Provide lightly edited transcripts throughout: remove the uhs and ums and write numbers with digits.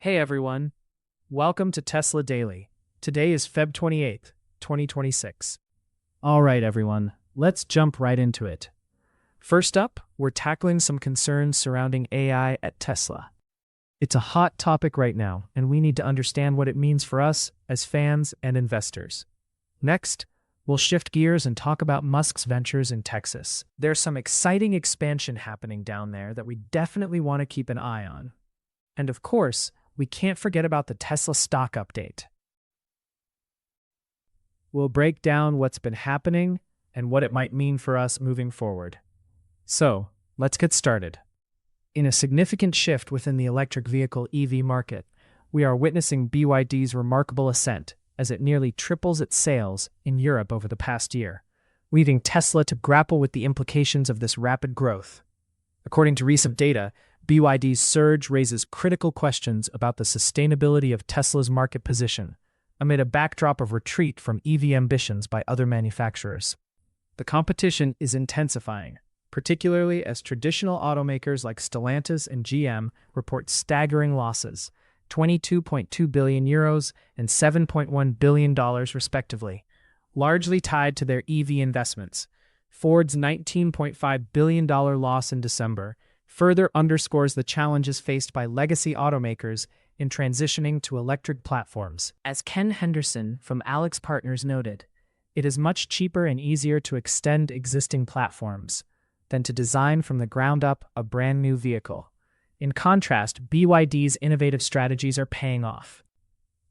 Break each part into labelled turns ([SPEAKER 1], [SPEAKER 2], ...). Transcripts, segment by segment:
[SPEAKER 1] Hey everyone, welcome to Tesla Daily. Today is Feb 28th, 2026. All right everyone, let's jump right into it. First up, we're tackling some concerns surrounding AI at Tesla. It's a hot topic right now, and we need to understand what it means for us as fans and investors. Next, we'll shift gears and talk about Musk's ventures in Texas. There's some exciting expansion happening down there that we definitely want to keep an eye on. And of course, we can't forget about the Tesla stock update. We'll break down what's been happening and what it might mean for us moving forward. So, let's get started. In a significant shift within the electric vehicle EV market, we are witnessing BYD's remarkable ascent as it nearly triples its sales in Europe over the past year, leaving Tesla to grapple with the implications of this rapid growth. According to recent data, BYD's surge raises critical questions about the sustainability of Tesla's market position, amid a backdrop of retreat from EV ambitions by other manufacturers. The competition is intensifying, particularly as traditional automakers like Stellantis and GM report staggering losses, €22.2 billion and $7.1 billion respectively, largely tied to their EV investments. Ford's $19.5 billion loss in December further underscores the challenges faced by legacy automakers in transitioning to electric platforms. As Ken Henderson from Alex Partners noted, it is much cheaper and easier to extend existing platforms than to design from the ground up a brand new vehicle. In contrast, BYD's innovative strategies are paying off.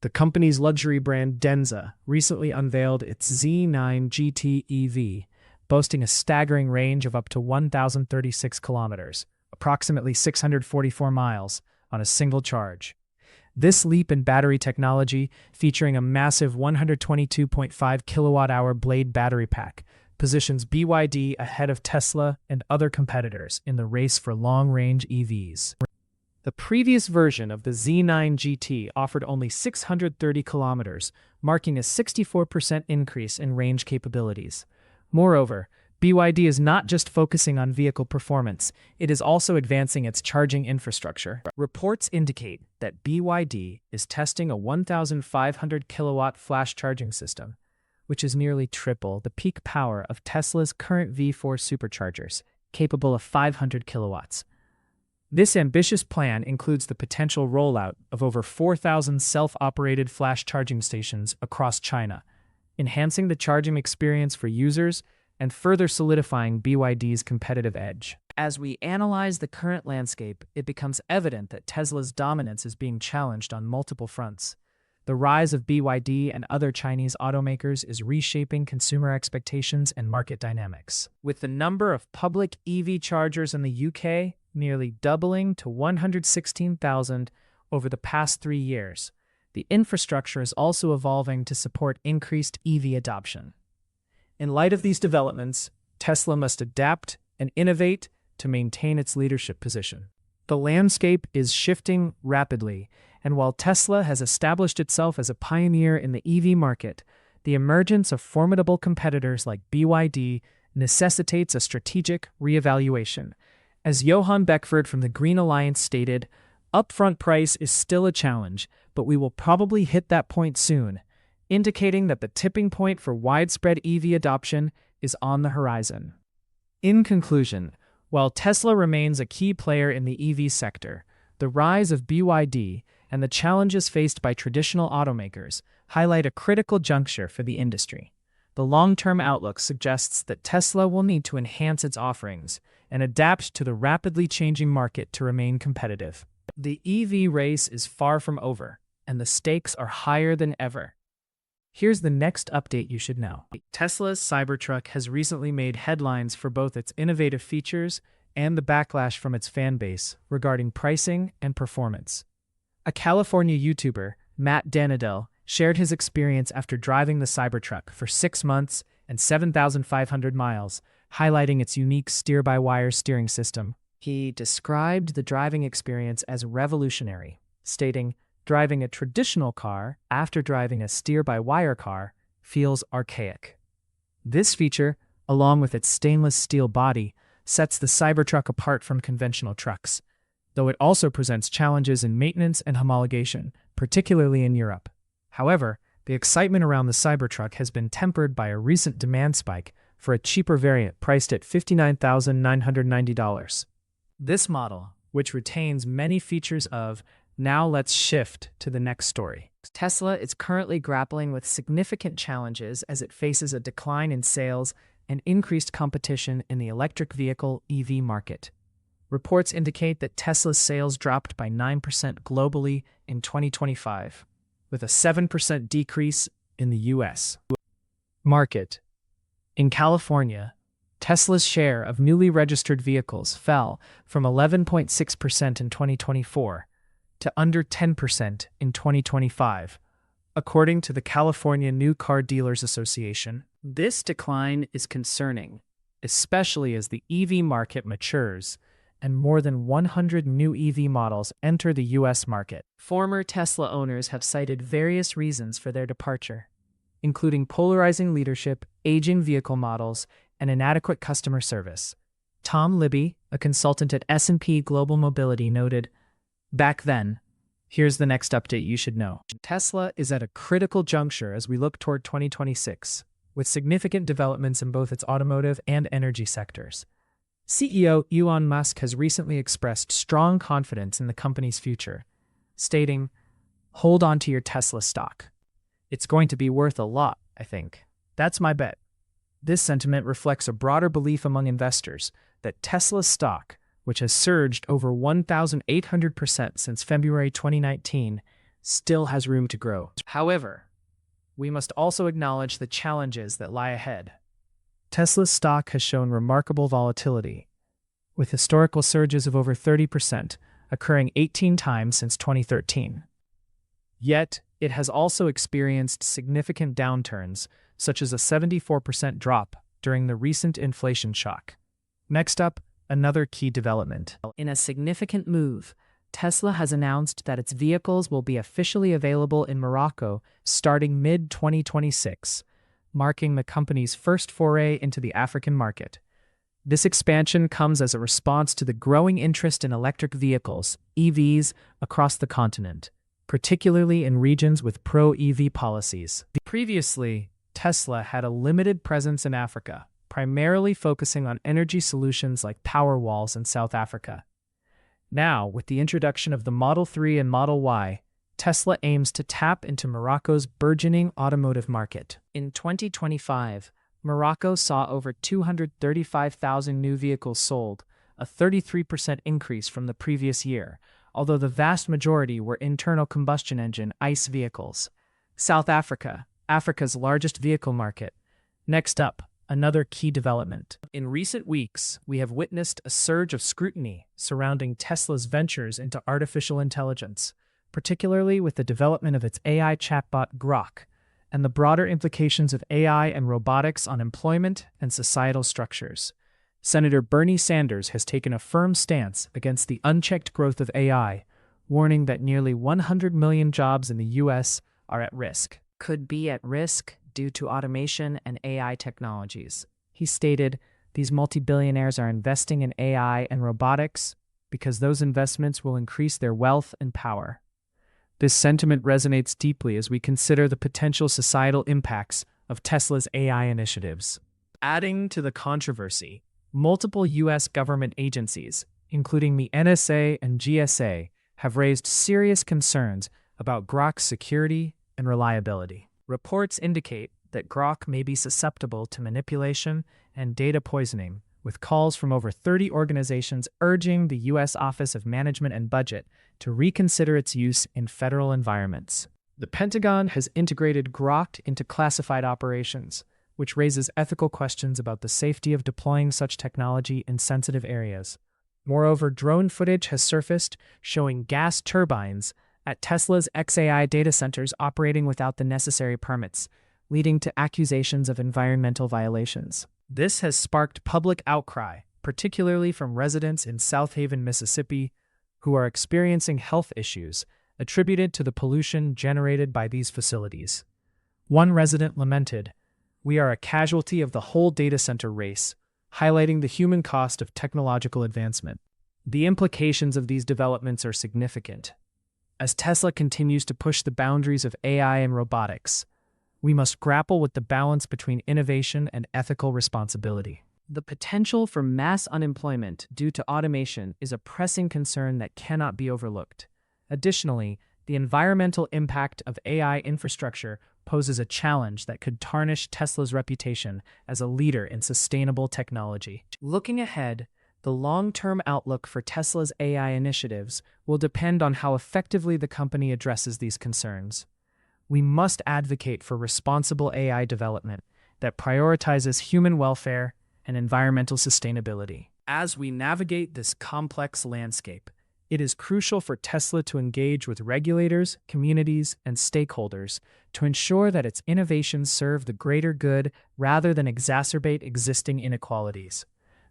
[SPEAKER 1] The company's luxury brand Denza recently unveiled its Z9 GT EV, boasting a staggering range of up to 1,036 kilometers, approximately 644 miles, on a single charge. This leap in battery technology, featuring a massive 122.5 kilowatt-hour blade battery pack, positions BYD ahead of Tesla and other competitors in the race for long-range EVs. The previous version of the Z9 GT offered only 630 kilometers, marking a 64% increase in range capabilities. Moreover, BYD is not just focusing on vehicle performance, it is also advancing its charging infrastructure. Reports indicate that BYD is testing a 1,500 kilowatt flash charging system, which is nearly triple the peak power of Tesla's current V4 superchargers, capable of 500 kilowatts. This ambitious plan includes the potential rollout of over 4,000 self-operated flash charging stations across China, enhancing the charging experience for users and further solidifying BYD's competitive edge. As we analyze the current landscape, it becomes evident that Tesla's dominance is being challenged on multiple fronts. The rise of BYD and other Chinese automakers is reshaping consumer expectations and market dynamics. With the number of public EV chargers in the UK nearly doubling to 116,000 over the past 3 years, the infrastructure is also evolving to support increased EV adoption. In light of these developments, Tesla must adapt and innovate to maintain its leadership position. The landscape is shifting rapidly, and while Tesla has established itself as a pioneer in the EV market, the emergence of formidable competitors like BYD necessitates a strategic reevaluation. As Johan Beckford from the Green Alliance stated, upfront price is still a challenge, but we will probably hit that point soon, indicating that the tipping point for widespread EV adoption is on the horizon. In conclusion, while Tesla remains a key player in the EV sector, the rise of BYD and the challenges faced by traditional automakers highlight a critical juncture for the industry. The long-term outlook suggests that Tesla will need to enhance its offerings and adapt to the rapidly changing market to remain competitive. The EV race is far from over, and the stakes are higher than ever. Here's the next update you should know. Tesla's Cybertruck has recently made headlines for both its innovative features and the backlash from its fan base regarding pricing and performance. A California YouTuber, Matt Danadell, shared his experience after driving the Cybertruck for 6 months and 7,500 miles, highlighting its unique steer-by-wire steering system. He described the driving experience as revolutionary, stating, "Driving a traditional car after driving a steer-by-wire car feels archaic." This feature, along with its stainless steel body, sets the Cybertruck apart from conventional trucks. though it also presents challenges in maintenance and homologation, particularly in Europe. However, the excitement around the Cybertruck has been tempered by a recent demand spike for a cheaper variant priced at $59,990. This model, which retains many features of now let's shift to the next story. Tesla is currently grappling with significant challenges as it faces a decline in sales and increased competition in the electric vehicle EV market. Reports indicate that Tesla's sales dropped by 9% globally in 2025, with a 7% decrease in the U.S. market. In California, Tesla's share of newly registered vehicles fell from 11.6% in 2024 to under 10% in 2025, according to the California New Car Dealers Association. This decline is concerning, especially as the EV market matures and more than 100 new EV models enter the U.S. market. Former Tesla owners have cited various reasons for their departure, including polarizing leadership, aging vehicle models, and inadequate customer service. Tom Libby, a consultant at S&P Global Mobility, noted, "Back then, here's the next update you should know. Tesla is at a critical juncture as we look toward 2026, with significant developments in both its automotive and energy sectors. CEO Elon Musk has recently expressed strong confidence in the company's future, stating, 'Hold on to your Tesla stock. It's going to be worth a lot, I think. That's my bet.' This sentiment reflects a broader belief among investors that Tesla's stock, which has surged over 1,800% since February 2019, still has room to grow. However, we must also acknowledge the challenges that lie ahead. Tesla's stock has shown remarkable volatility, with historical surges of over 30%, occurring 18 times since 2013. Yet, it has also experienced significant downturns, such as a 74% drop during the recent inflation shock. Next up, another key development. In a significant move, Tesla has announced that its vehicles will be officially available in Morocco starting mid-2026, marking the company's first foray into the African market. This expansion comes as a response to the growing interest in electric vehicles, EVs, across the continent, particularly in regions with pro-EV policies. Previously, Tesla had a limited presence in Africa, primarily focusing on energy solutions like Powerwalls in South Africa. Now, with the introduction of the Model 3 and Model Y, Tesla aims to tap into Morocco's burgeoning automotive market. In 2025, Morocco saw over 235,000 new vehicles sold, a 33% increase from the previous year, although the vast majority were internal combustion engine ICE vehicles. South Africa, Africa's largest vehicle market. Next up, another key development. In recent weeks, we have witnessed a surge of scrutiny surrounding Tesla's ventures into artificial intelligence, particularly with the development of its AI chatbot Grok, and the broader implications of AI and robotics on employment and societal structures. Senator Bernie Sanders has taken a firm stance against the unchecked growth of AI, warning that nearly 100 million jobs in the U.S. are at risk. Could be at risk due to automation and AI technologies. He stated, "These multi-billionaires are investing in AI and robotics because those investments will increase their wealth and power." This sentiment resonates deeply as we consider the potential societal impacts of Tesla's AI initiatives. Adding to the controversy, multiple U.S. government agencies, including the NSA and GSA, have raised serious concerns about Grok's security and reliability. Reports indicate that Grok may be susceptible to manipulation and data poisoning, with calls from over 30 organizations urging the U.S. Office of Management and Budget to reconsider its use in federal environments. The Pentagon has integrated Grok into classified operations, which raises ethical questions about the safety of deploying such technology in sensitive areas. Moreover, drone footage has surfaced showing gas turbines at Tesla's XAI data centers operating without the necessary permits, leading to accusations of environmental violations. This has sparked public outcry, particularly from residents in South Haven, Mississippi, who are experiencing health issues attributed to the pollution generated by these facilities. One resident lamented, "We are a casualty of the whole data center race," highlighting the human cost of technological advancement. The implications of these developments are significant. As Tesla continues to push the boundaries of AI and robotics, we must grapple with the balance between innovation and ethical responsibility. The potential for mass unemployment due to automation is a pressing concern that cannot be overlooked. Additionally, the environmental impact of AI infrastructure poses a challenge that could tarnish Tesla's reputation as a leader in sustainable technology. Looking ahead, the long-term outlook for Tesla's AI initiatives will depend on how effectively the company addresses these concerns. We must advocate for responsible AI development that prioritizes human welfare and environmental sustainability. As we navigate this complex landscape, it is crucial for Tesla to engage with regulators, communities, and stakeholders to ensure that its innovations serve the greater good rather than exacerbate existing inequalities.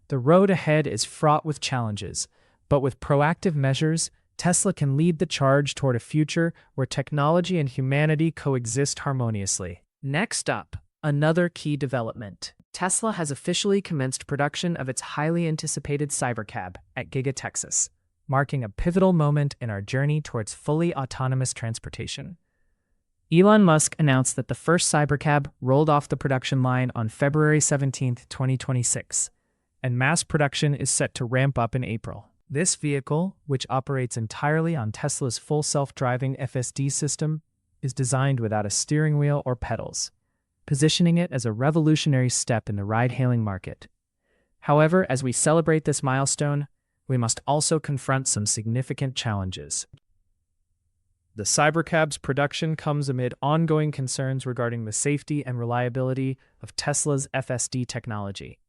[SPEAKER 1] The road ahead is fraught with challenges, but with proactive measures, Tesla can lead the charge toward a future where technology and humanity coexist harmoniously. Next up, another key development. Tesla has officially commenced production of its highly anticipated Cybercab at Giga Texas, marking a pivotal moment in our journey towards fully autonomous transportation. Elon Musk announced that the first Cybercab rolled off the production line on February 17, 2026, and mass production is set to ramp up in April. This vehicle, which operates entirely on Tesla's full self-driving FSD system, is designed without a steering wheel or pedals, positioning it as a revolutionary step in the ride-hailing market. However, as we celebrate this milestone, we must also confront some significant challenges. The Cybercab's production comes amid ongoing concerns regarding the safety and reliability of Tesla's FSD technology.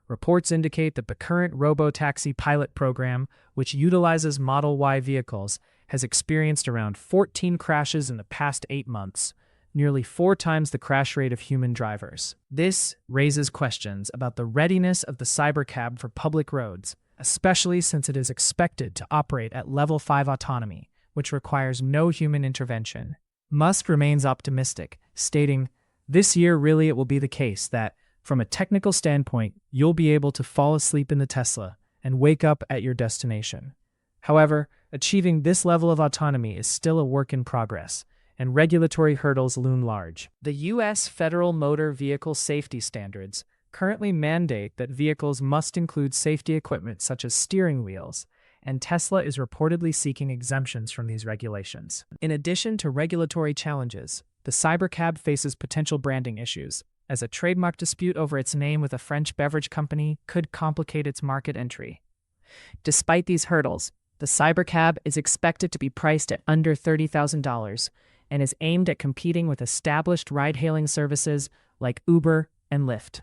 [SPEAKER 1] Reports indicate that the current robotaxi pilot program, which utilizes Model Y vehicles, has experienced around 14 crashes in the past 8 months, nearly 4 times the crash rate of human drivers. This raises questions about the readiness of the Cybercab for public roads, especially since it is expected to operate at Level 5 autonomy, which requires no human intervention. Musk remains optimistic, stating, "This year really it will be the case that, from a technical standpoint, you'll be able to fall asleep in the Tesla and wake up at your destination." However, achieving this level of autonomy is still a work in progress, and regulatory hurdles loom large. The U.S. Federal Motor Vehicle Safety Standards currently mandate that vehicles must include safety equipment such as steering wheels, and Tesla is reportedly seeking exemptions from these regulations. In addition to regulatory challenges, the Cybercab faces potential branding issues, as a trademark dispute over its name with a French beverage company could complicate its market entry. Despite these hurdles, the Cybercab is expected to be priced at under $30,000 and is aimed at competing with established ride-hailing services like Uber and Lyft.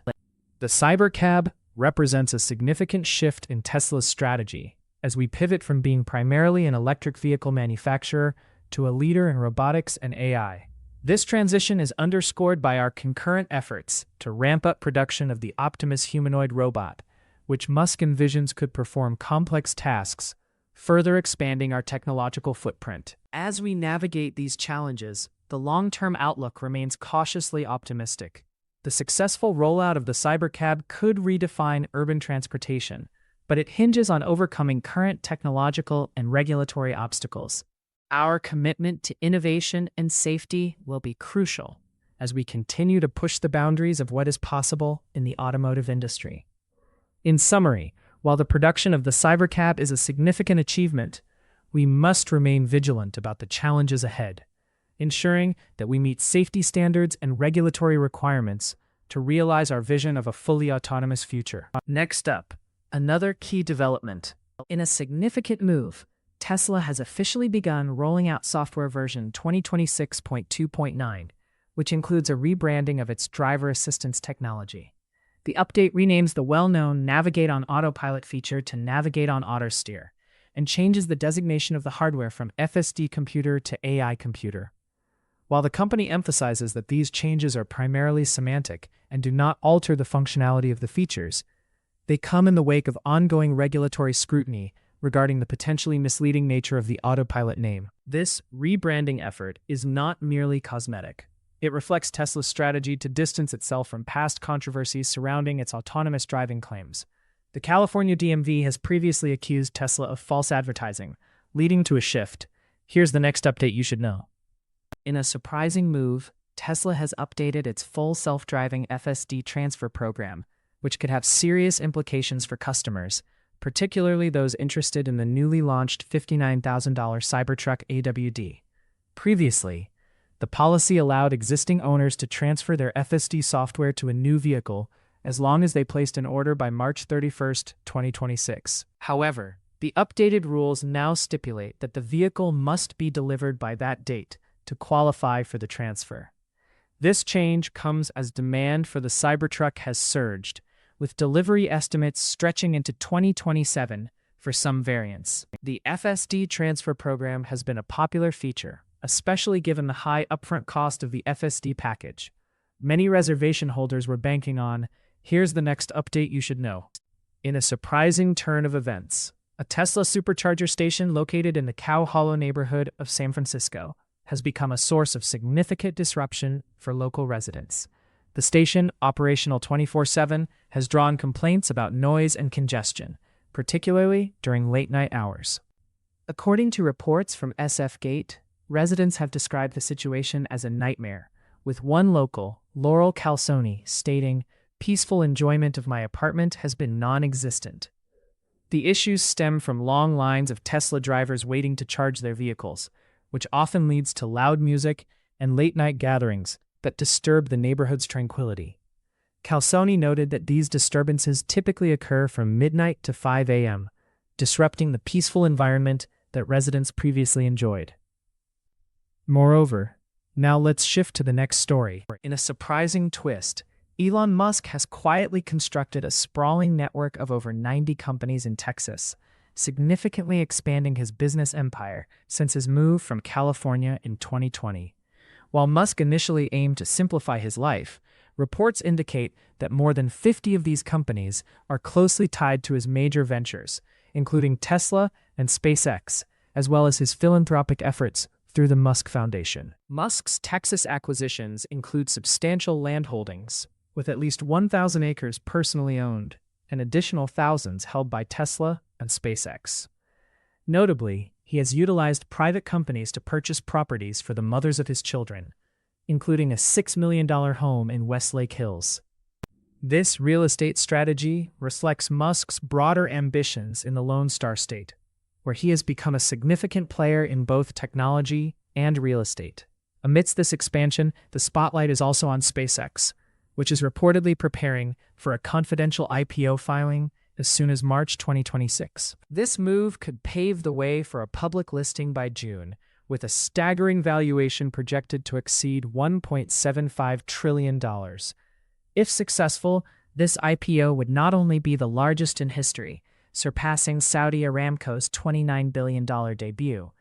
[SPEAKER 1] The Cybercab represents a significant shift in Tesla's strategy as we pivot from being primarily an electric vehicle manufacturer to a leader in robotics and AI. This transition is underscored by our concurrent efforts to ramp up production of the Optimus humanoid robot, which Musk envisions could perform complex tasks, further expanding our technological footprint. As we navigate these challenges, the long-term outlook remains cautiously optimistic. The successful rollout of the Cybercab could redefine urban transportation, but it hinges on overcoming current technological and regulatory obstacles. Our commitment to innovation and safety will be crucial as we continue to push the boundaries of what is possible in the automotive industry. In summary, while the production of the Cybercab is a significant achievement, we must remain vigilant about the challenges ahead, ensuring that we meet safety standards and regulatory requirements to realize our vision of a fully autonomous future. Next up, another key development. In a significant move, Tesla has officially begun rolling out software version 2026.2.9, which includes a rebranding of its driver assistance technology. The update renames the well-known Navigate on Autopilot feature to Navigate on Autosteer, and changes the designation of the hardware from FSD computer to AI computer. While the company emphasizes that these changes are primarily semantic and do not alter the functionality of the features, they come in the wake of ongoing regulatory scrutiny regarding the potentially misleading nature of the Autopilot name. This rebranding effort is not merely cosmetic. It reflects Tesla's strategy to distance itself from past controversies surrounding its autonomous driving claims. The California DMV has previously accused Tesla of false advertising, leading to a shift. Here's the next update you should know. In a surprising move, Tesla has updated its full self-driving FSD transfer program, which could have serious implications for customers, particularly those interested in the newly launched $59,000 Cybertruck AWD. Previously, the policy allowed existing owners to transfer their FSD software to a new vehicle as long as they placed an order by March 31, 2026. However, the updated rules now stipulate that the vehicle must be delivered by that date to qualify for the transfer. This change comes as demand for the Cybertruck has surged, with delivery estimates stretching into 2027 for some variants. The FSD transfer program has been a popular feature, especially given the high upfront cost of the FSD package. Many reservation holders were banking on. Here's the next update you should know. In a surprising turn of events, a Tesla supercharger station located in the Cow Hollow neighborhood of San Francisco has become a source of significant disruption for local residents. The station, operational 24/7, has drawn complaints about noise and congestion, particularly during late-night hours. According to reports from SF Gate, residents have described the situation as a nightmare, with one local, Laurel Calzoni, stating, "Peaceful enjoyment of my apartment has been non-existent." The issues stem from long lines of Tesla drivers waiting to charge their vehicles, which often leads to loud music and late-night gatherings that disturb the neighborhood's tranquility. Calzoni noted that these disturbances typically occur from midnight to 5 a.m., disrupting the peaceful environment that residents previously enjoyed. Moreover, now let's shift to the next story. In a surprising twist, Elon Musk has quietly constructed a sprawling network of over 90 companies in Texas, significantly expanding his business empire since his move from California in 2020. While Musk initially aimed to simplify his life, reports indicate that more than 50 of these companies are closely tied to his major ventures, including Tesla and SpaceX, as well as his philanthropic efforts through the Musk Foundation. Musk's Texas acquisitions include substantial land holdings, with at least 1,000 acres personally owned, and additional thousands held by Tesla and SpaceX. Notably, he has utilized private companies to purchase properties for the mothers of his children, including a $6 million home in Westlake Hills. This real estate strategy reflects Musk's broader ambitions in the Lone Star State, where he has become a significant player in both technology and real estate. Amidst this expansion, the spotlight is also on SpaceX, which is reportedly preparing for a confidential IPO filing as soon as March 2026. This move could pave the way for a public listing by June, with a staggering valuation projected to exceed $1.75 trillion. If successful, this IPO would not only be the largest in history, surpassing Saudi Aramco's $29 billion debut,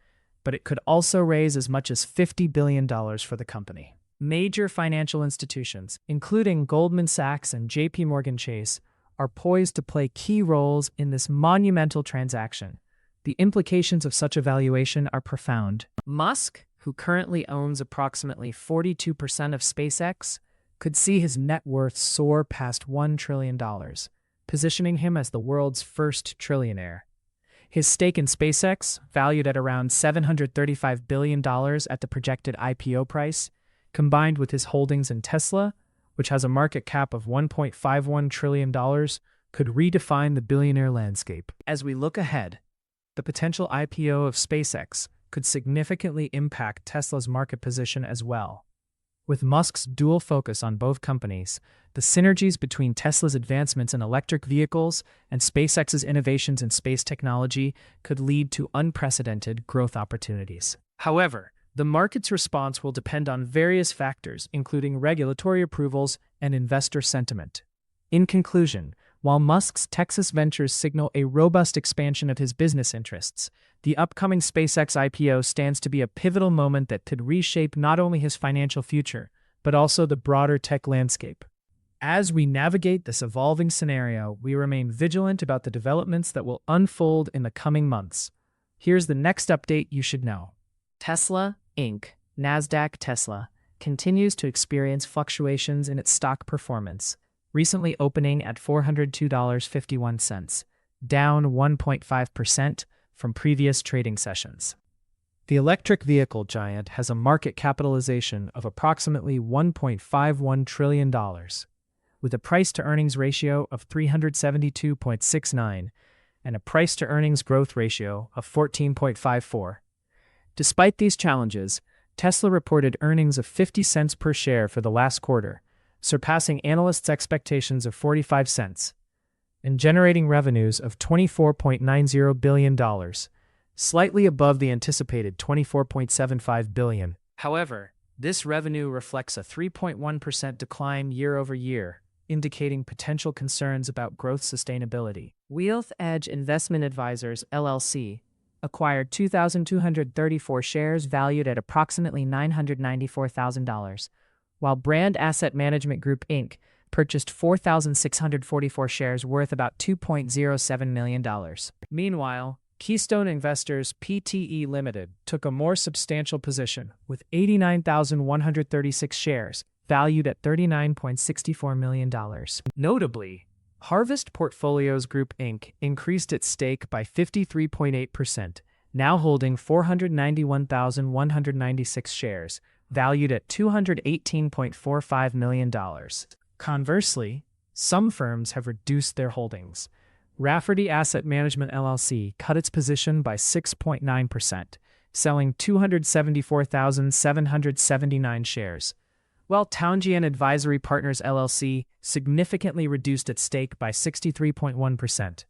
[SPEAKER 1] but it could also raise as much as $50 billion for the company. Major financial institutions, including Goldman Sachs and JP Morgan Chase, are poised to play key roles in this monumental transaction. The implications of such a valuation are profound. Musk, who currently owns approximately 42% of SpaceX, could see his net worth soar past $1 trillion, positioning him as the world's first trillionaire. His stake in SpaceX, valued at around $735 billion at the projected IPO price, combined with his holdings in Tesla, which has a market cap of $1.51 trillion, could redefine the billionaire landscape. As we look ahead, the potential IPO of SpaceX could significantly impact Tesla's market position as well. With Musk's dual focus on both companies, the synergies between Tesla's advancements in electric vehicles and SpaceX's innovations in space technology could lead to unprecedented growth opportunities. However, the market's response will depend on various factors, including regulatory approvals and investor sentiment. In conclusion, while Musk's Texas ventures signal a robust expansion of his business interests, the upcoming SpaceX IPO stands to be a pivotal moment that could reshape not only his financial future, but also the broader tech landscape. As we navigate this evolving scenario, we remain vigilant about the developments that will unfold in the coming months. Here's the next update you should know. Tesla, Inc., NASDAQ Tesla, continues to experience fluctuations in its stock performance, recently opening at $402.51, down 1.5% from previous trading sessions. The electric vehicle giant has a market capitalization of approximately $1.51 trillion, with a price-to-earnings ratio of 372.69 and a price-to-earnings growth ratio of 14.54. Despite these challenges, Tesla reported earnings of 50 cents per share for the last quarter, surpassing analysts' expectations of 45 cents, and generating revenues of $24.90 billion, slightly above the anticipated $24.75 billion. However, this revenue reflects a 3.1% decline year-over-year, indicating potential concerns about growth sustainability. Wealth Edge Investment Advisors, LLC, acquired 2,234 shares valued at approximately $994,000, while Brand Asset Management Group, Inc. purchased 4,644 shares worth about $2.07 million. Meanwhile, Keystone Investors Pte. Limited took a more substantial position with 89,136 shares valued at $39.64 million. Notably, Harvest Portfolios Group, Inc. increased its stake by 53.8%, now holding 491,196 shares, valued at $218.45 million. Conversely, some firms have reduced their holdings. Rafferty Asset Management LLC cut its position by 6.9%, selling 274,779 shares, while Towngian Advisory Partners LLC significantly reduced its stake by 63.1%,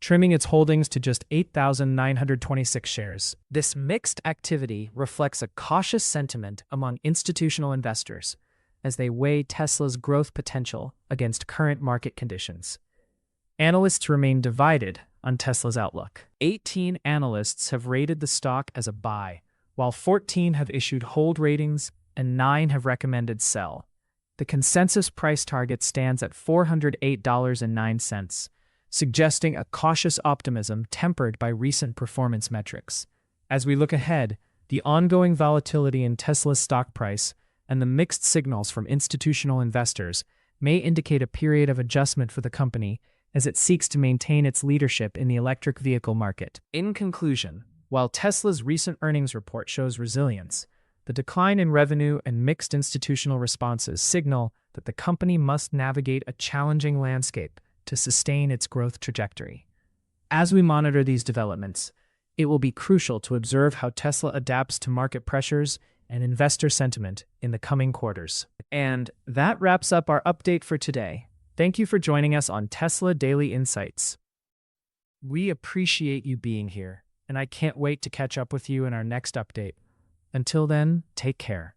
[SPEAKER 1] trimming its holdings to just 8,926 shares. This mixed activity reflects a cautious sentiment among institutional investors as they weigh Tesla's growth potential against current market conditions. Analysts remain divided on Tesla's outlook. 18 analysts have rated the stock as a buy, while 14 have issued hold ratings and 9 have recommended sell. The consensus price target stands at $408.09, suggesting a cautious optimism tempered by recent performance metrics. As we look ahead, the ongoing volatility in Tesla's stock price and the mixed signals from institutional investors may indicate a period of adjustment for the company as it seeks to maintain its leadership in the electric vehicle market. In conclusion, while Tesla's recent earnings report shows resilience, the decline in revenue and mixed institutional responses signal that the company must navigate a challenging landscape to sustain its growth trajectory. As we monitor these developments, it will be crucial to observe how Tesla adapts to market pressures and investor sentiment in the coming quarters. And that wraps up our update for today. Thank you for joining us on Tesla Daily Insights. We appreciate you being here, and I can't wait to catch up with you in our next update. Until then, take care.